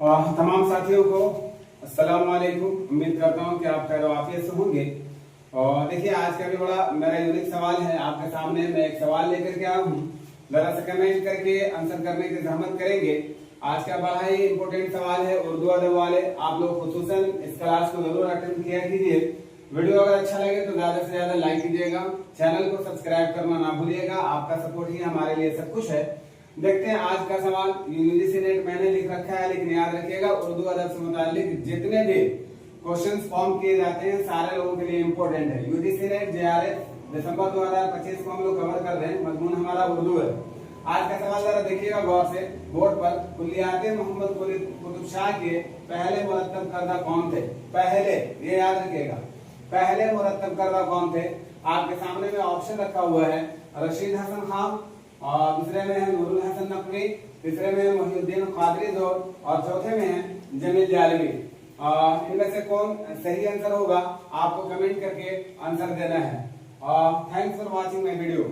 तमाम साथियों को अस्सलाम वालेकुम। उम्मीद करता हूँ कि आप खैर आफियत से होंगे। और देखिए, आज का भी बड़ा मेरा यूनिक सवाल है आपके सामने। मैं एक सवाल लेकर के आया हूँ, जरा सा कमेंट करके आंसर करने की जहमत करेंगे। आज का बड़ा ही इंपॉर्टेंट सवाल है, उर्दू अदब वाले आप लोग खुसूसन इस क्लास को जरूर अटेंड किया कीजिए। वीडियो अगर अच्छा लगे तो ज्यादा से ज्यादा लाइक कीजिएगा, चैनल को सब्सक्राइब करना ना भूलिएगा। आपका सपोर्ट ही हमारे लिए सब कुछ है। देखते हैं आज का सवाल। यूजीसी नेट मैंने लिख रखा है, लेकिन याद रखिएगा उर्दू अदब से मुताल्लिक जितने भी क्वेश्चंस फॉर्म किए जाते हैं सारे लोगों के लिए इंपॉर्टेंट है। यूजीसी नेट जेआरएफ दिसंबर 2025 को हम लोग कवर कर रहे हैं। मजमून हमारा उर्दू है। आज का सवाल जरा देखिएगा गौर से। बोर्ड पर कुलियात मोहम्मद कुतुब शाह के पहले मुरत्तब करदा कौन थे? पहले, ये याद रखिएगा, पहले मुरत्तब करदा कौन थे? आपके सामने में ऑप्शन रखा हुआ है। रशीद हसन खान, और दूसरे में है नूरुल हसन नकवी, तीसरे में है मोहिउद्दीन कादरी जोर, और चौथे में है जमील जालवी। इनमें से कौन सही आंसर होगा? आपको कमेंट करके आंसर देना है। Thanks for watching my video.